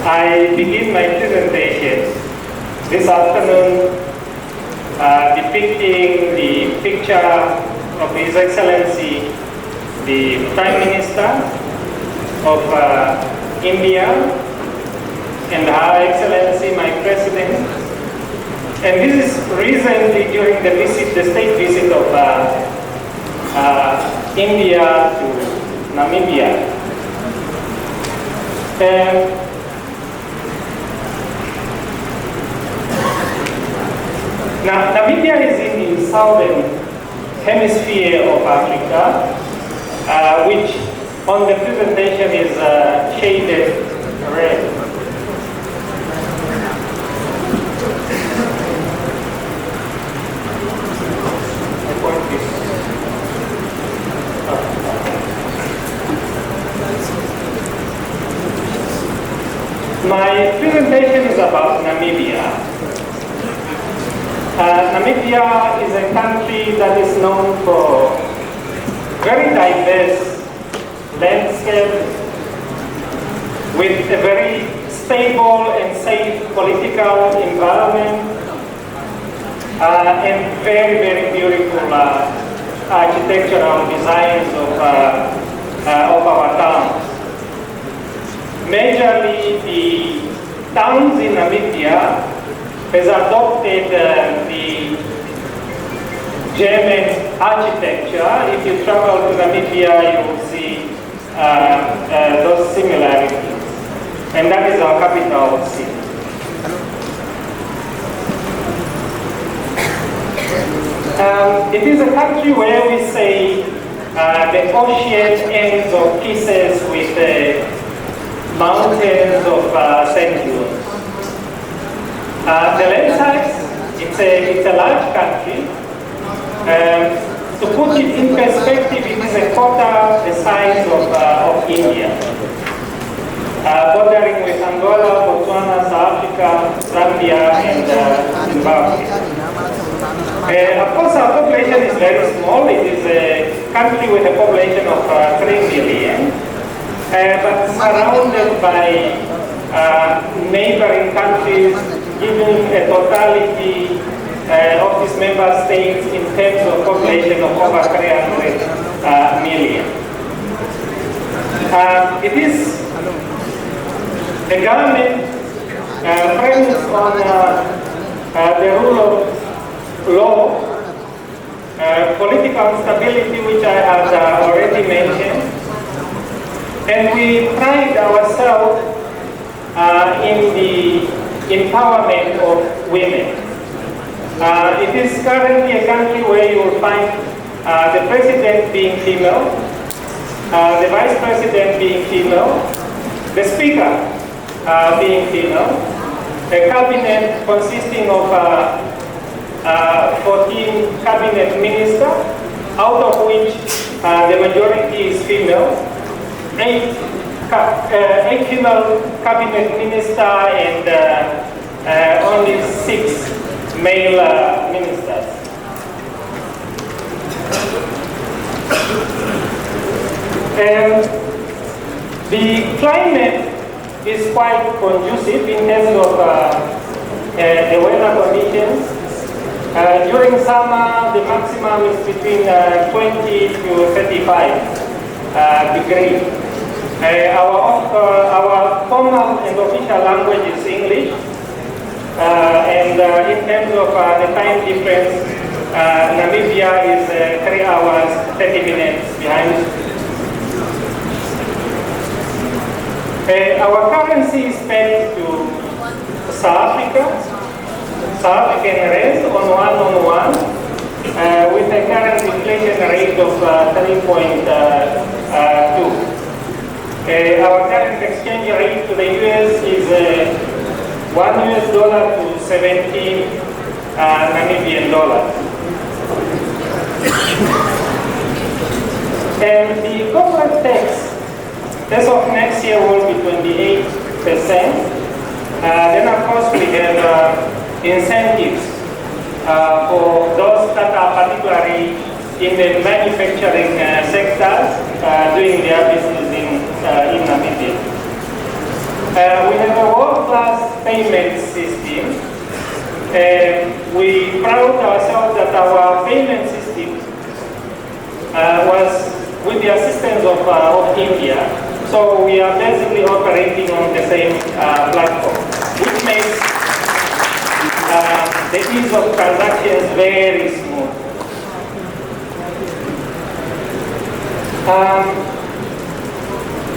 I begin my presentation this afternoon depicting the picture of His Excellency, the Prime Minister of India, and Her Excellency, my President. And this is recently during the state visit of India to Namibia. Now, Namibia is in the southern hemisphere of Africa, which on the presentation is shaded red. My presentation is about Namibia. Namibia is a country that is known for very diverse landscape with a very stable and safe political environment and very, very beautiful architectural designs of our towns. Majorly, the towns in Namibia has adopted the German architecture. If you travel to Namibia, you will see those similarities. And that is our capital city. It is a country where we say the ocean ends or kisses with the mountains of sand dunes. The land size, it's a large country. To put it in perspective, it is a quarter the size of India. Bordering with Angola, Botswana, South Africa, Zambia, and Zimbabwe. Of course, our population is very small. It is a country with a population of 3 million. But surrounded by neighboring countries, giving a totality of these member states in terms of population of over 300 million. It is a government premised on the rule of law, political stability, which I had already mentioned. And we pride ourselves in the empowerment of women. It is currently a country where you will find the president being female, the vice president being female, the speaker being female, a cabinet consisting of 14 cabinet ministers, out of which the majority is female. 8 female cabinet ministers and only 6 male ministers. The climate is quite conducive in terms of the weather conditions. During summer, the maximum is between 20 to 35 degrees. Our formal and official language is English, and in terms of the time difference, Namibia is 3 hours, 30 minutes behind. Our currency is pegged to South African rands on one, with a current inflation rate of 3.2. Our current exchange rate to the US is $1 to 17 Namibian dollars. And the corporate tax, as of next year, will be 28%. Then, of course, we have incentives for those that are particularly in the manufacturing sectors doing their business in Namibia. We have a world-class payment system. We proud ourselves that our payment system was with the assistance of India. So we are basically operating on the same platform, which makes the ease of transactions very smooth.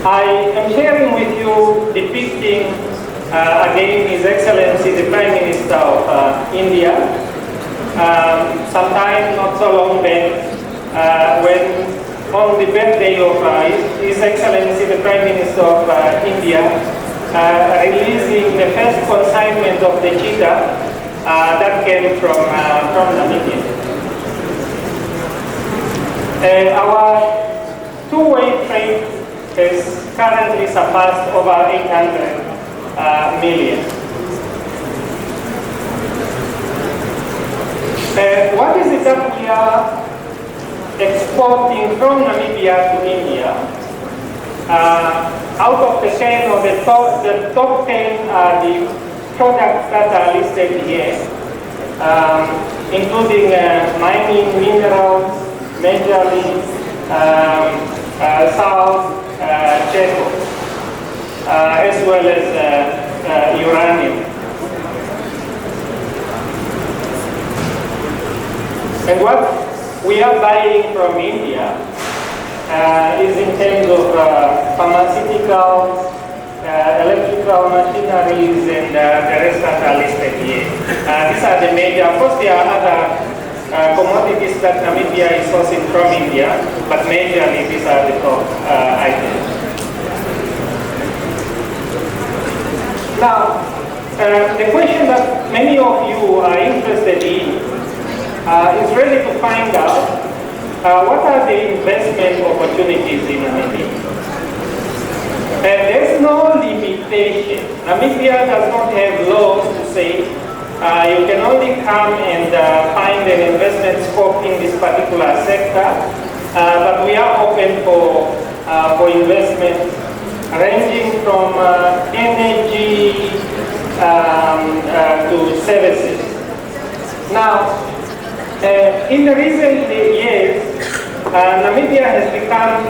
I am sharing with you depicting again His Excellency the Prime Minister of India. Sometime not so long back, when on the birthday of His Excellency the Prime Minister of India, releasing the first consignment of the cheetah that came from Namibia. Our two-way trade has currently surpassed over 800 million. What is it that we are exporting from Namibia to India? Out of the 10 or the top 10 are the products that are listed here, including mining minerals, majorly salt, charcoal, as well as uranium. And what we are buying from India is in terms of pharmaceuticals, electrical machineries, and the rest that are listed here. These are the major. Of course, there are other commodities that Namibia is sourcing from India, but majorly these are the top items. Now, the question that many of you are interested in is really to find out what are the investment opportunities in Namibia. There's no limitation. Namibia does not have laws to say you can only come and find an investment scope in this particular sector, but we are open for investment ranging from energy to services. Now, in the recent years, Namibia has become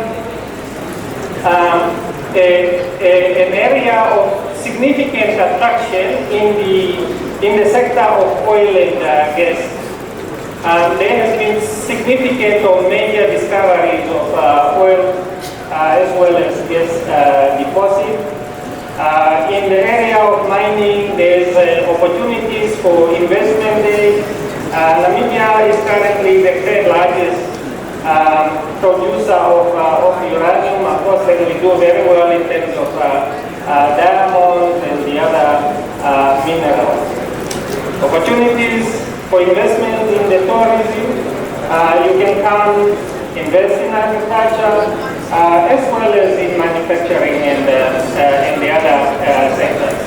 an area of significant attraction in the sector of oil and gas. There has been significant or major discoveries of oil as well as gas deposits. In the area of mining, there's opportunities for investment there. Namibia is currently the third largest producer of uranium. Of course, we do very well in terms of diamonds and the other minerals. Opportunities for investment in the tourism. You can come invest in agriculture as well as in manufacturing and the other sectors.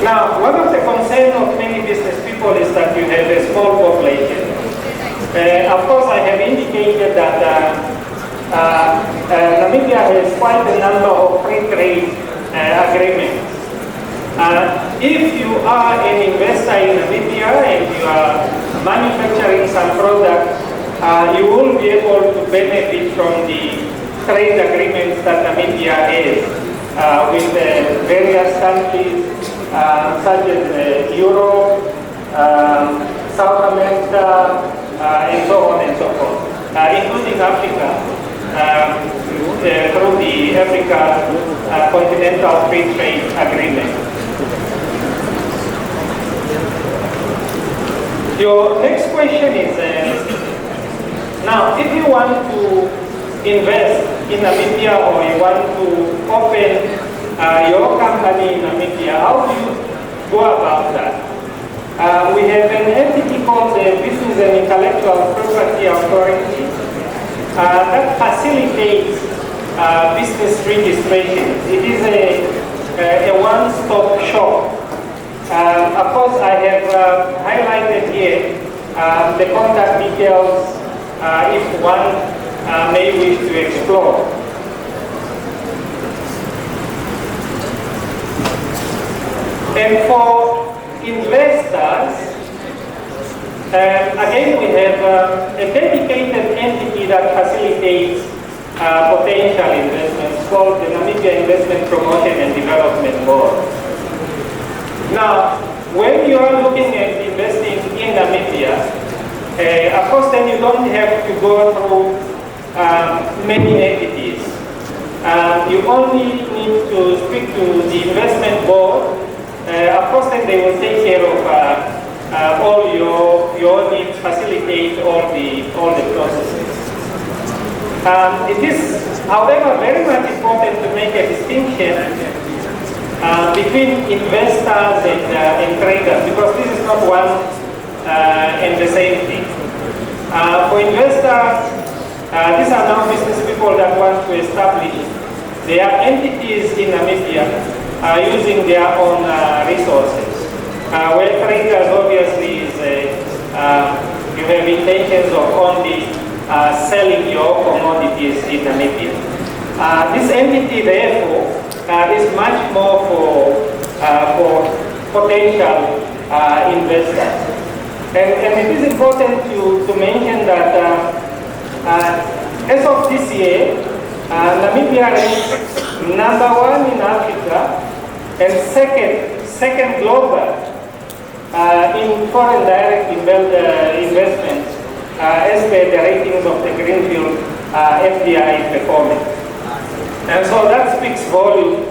Now, one of the concerns of many business people is that you have a small population. Of course, I have indicated that Namibia has quite a number of free trade agreements. If you are an investor in Namibia and you are manufacturing some product, you will be able to benefit from the trade agreements that Namibia has with various countries such as Europe, South America, and so on and so forth, including Africa, through the Africa Continental Free Trade Agreement. Your next question is, now if you want to invest in Namibia or you want to open your company in Namibia, how do you go about that? We have an entity called the Business and Intellectual Property Authority that facilitates business registration. It is a one-stop shop. Of course, I have highlighted here the contact details if one may wish to explore. And for investors, again, we have a dedicated entity that facilitates potential investments called the Namibia Investment Promotion and Development Board. Now, when you are looking at investing in Namibia, of course, then you don't have to go through many entities. You only need to speak to the investment board. Of course, then they will take care of all your needs, facilitate all the processes. It is, however, very much important to make a distinction between investors and traders, because this is not one and the same thing. For investors, these are now business people that want to establish their entities in Namibia using their own resources. Where traders obviously is you have intentions of only selling your commodities in Namibia. This entity, therefore, is much more for potential investors. And it is important to mention that as of this year, Namibia ranks #1 in Africa and second global in foreign direct investments as per the ratings of the Greenfield FDI performance. And so that speaks volume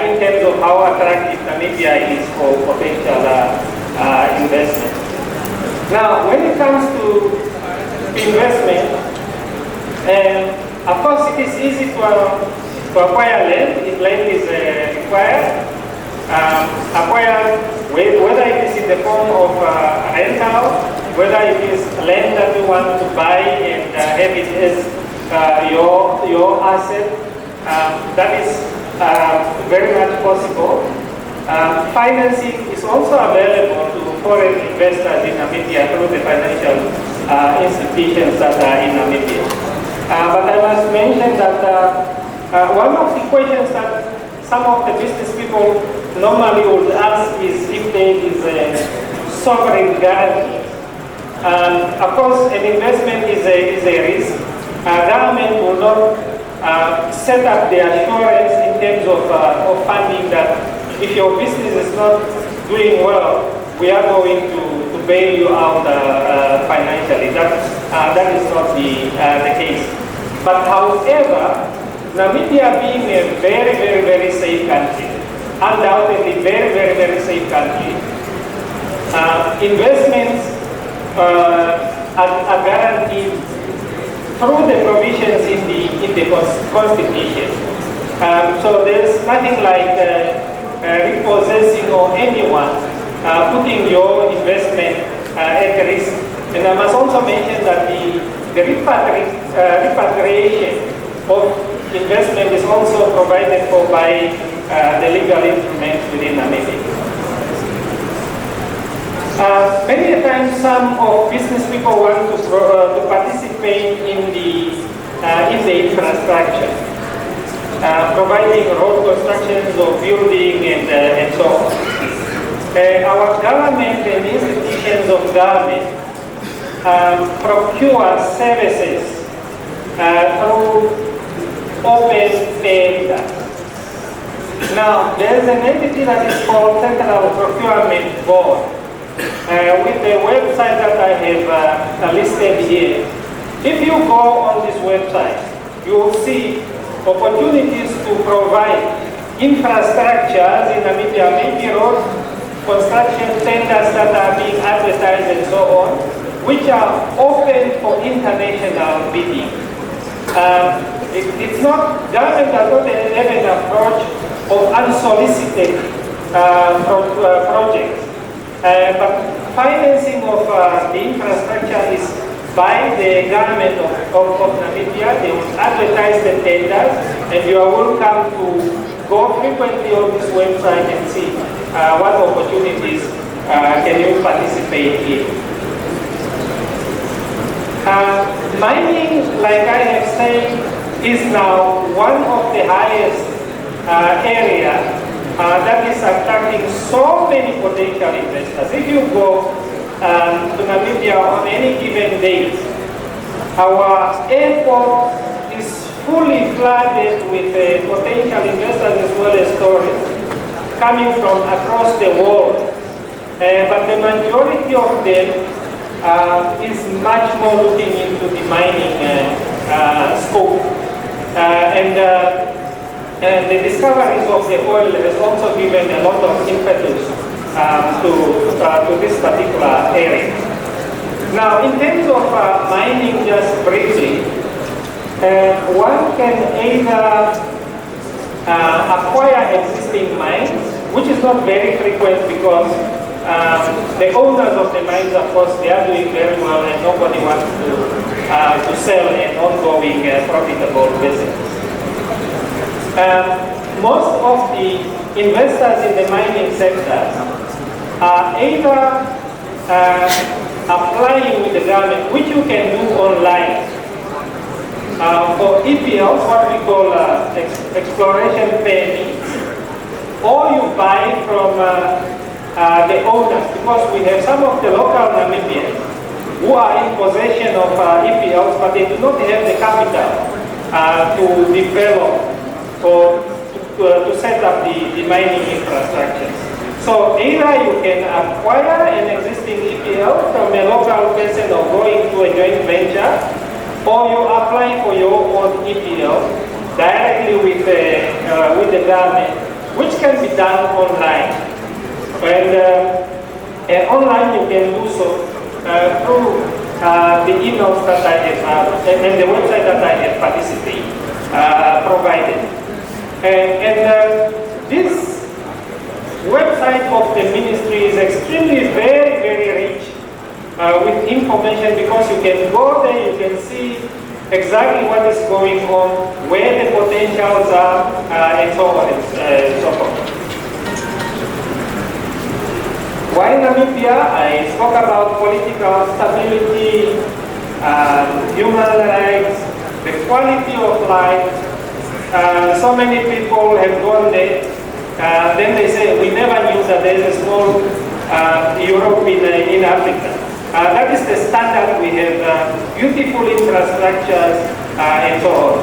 in terms of how attractive Namibia is for potential investment. Now, when it comes to investment, of course it is easy to acquire land if land is required. Acquire, whether it is in the form of rental, whether it is land that you want to buy and have it as your asset, that is very much possible. Financing is also available to foreign investors in Namibia through the financial institutions that are in Namibia. But I must mention that one of the questions that some of the business people normally would ask is if there is a sovereign guarantee. Of course, an investment is a risk. Government will not set up the assurance in terms of funding that if your business is not doing well, we are going to bail you out financially. That is not the case. But however, Namibia being a very, very, very safe country, undoubtedly very, very, very safe country, investments are guaranteed through the provisions in the Constitution. So there's nothing like repossessing or anyone putting your investment at risk. And I must also mention that the repatriation of investment is also provided for by the legal instruments within Namibia. Many times some of business people want to participate in the infrastructure, providing road constructions or building and so on. Our government and institutions of government procure services through open tender. Now, there's an entity that is called Central Procurement Board with the website that I have listed here. If you go on this website, you will see opportunities to provide infrastructures in Namibia, maybe road construction tenders that are being advertised and so on, which are open for international bidding. It's not, government does not have an approach of unsolicited projects. But financing of the infrastructure is by the government of Namibia. They will advertise the tenders, and you are welcome to go frequently on this website and see what opportunities can you participate in. Mining, like I have said, is now one of the highest areas that is attracting so many potential investors. If you go to Namibia on any given day, our airport is fully flooded with potential investors as well as tourists coming from across the world. But the majority of them is much more looking into the mining scope. And the discoveries of the oil has also given a lot of impetus to this particular area. Now, in terms of mining, just briefly, one can either acquire existing mines, which is not very frequent because the owners of the mines, of course, they are doing very well and nobody wants to sell an ongoing profitable business. Most of the investors in the mining sector are either applying with the government, which you can do online, for EPLs, what we call exploration permits, or you buy from the owners, because we have some of the local Namibians who are in possession of EPLs, but they do not have the capital to develop or to set up the mining infrastructure. So either you can acquire an existing EPL from a local person or go into a joint venture, or you apply for your own EPL directly with the government, which can be done online. And online you can do so through the emails that I have and the website that I have provided. And this website of the ministry is extremely very, very rich with information, because you can go there, you can see exactly what is going on, where the potentials are, and so on and so forth. Why Namibia? I spoke about political stability, human rights, the quality of life. So many people have gone there. Then they say, we never knew that there is a small Europe in Africa. That is the standard. We have beautiful infrastructures and so on.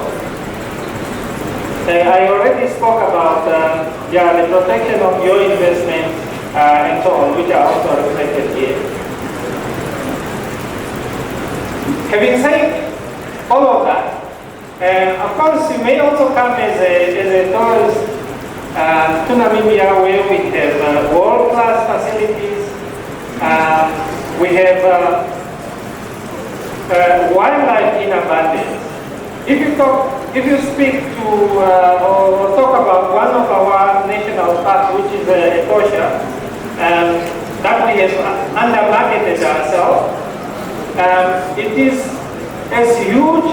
I already spoke about the protection of your investment and so on, which are also reflected here. Having said all of that, of course, you may also come as a tourist to Namibia, where we have world-class facilities. We have wildlife in abundance. If you speak to or talk about one of our national parks, which is Etosha, that we have under-marketed ourselves, it is as huge,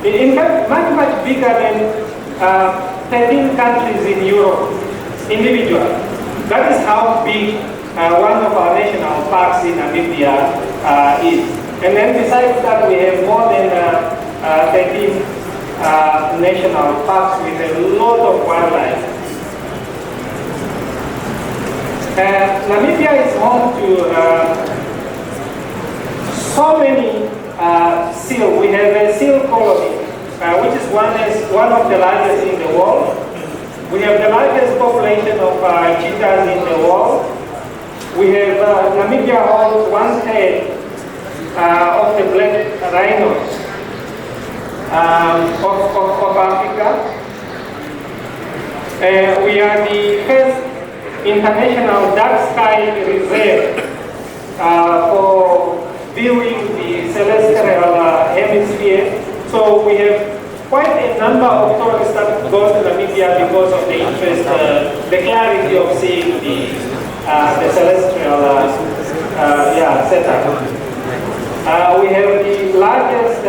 in fact, much bigger than 13 countries in Europe individually. That is how big one of our national parks in Namibia is. And then besides that, we have more than 13 national parks with a lot of wildlife. Namibia is home to so many seal. We have a seal colony, which is one of the largest in the world. We have the largest population of cheetahs in the world. We have Namibia holds 1/3 of the black rhinos of Africa. We are the first international dark sky reserve for viewing the celestial hemisphere. So we have quite a number of tourists that go to Namibia because of the interest, the clarity of seeing the celestial setup. We have the largest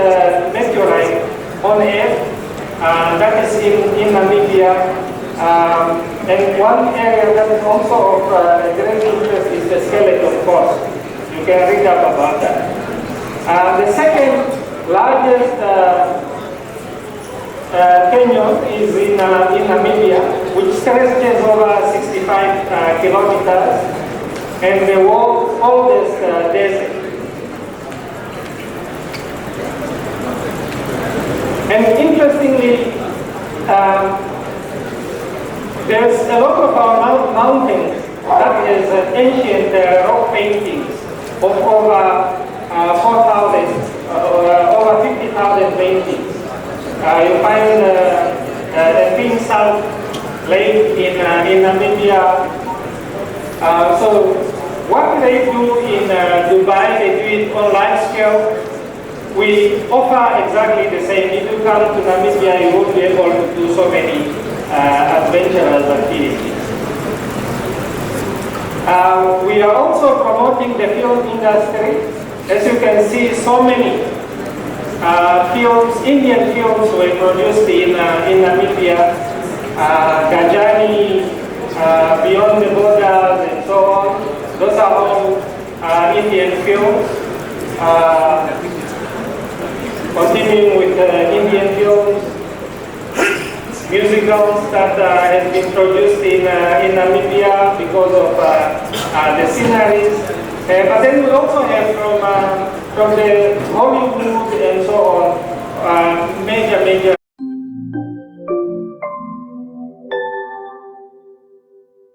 meteorite on Earth, that is in Namibia. And one area that is also of great interest is the skeleton coast. You can read up about that. The second largest canyon is in Namibia, which stretches over 65 kilometers, and the world's oldest desert. And interestingly, there's a lot of our mountains that is ancient rock paintings of over 4,000, over 50,000 paintings. You find the Pink Salt Lake in Namibia. So what they do in Dubai, they do it on large scale. We offer exactly the same. If you come to Namibia, you won't be able to do so many adventurous activities. We are also promoting the film industry. As you can see, so many films, Indian films were produced in Namibia, Gajani, Beyond the Borders, and so on. Those are all Indian films. Continuing with Indian films, musicals that has been produced in Namibia because of the sceneries. But then we also have from the Hollywood and so on, major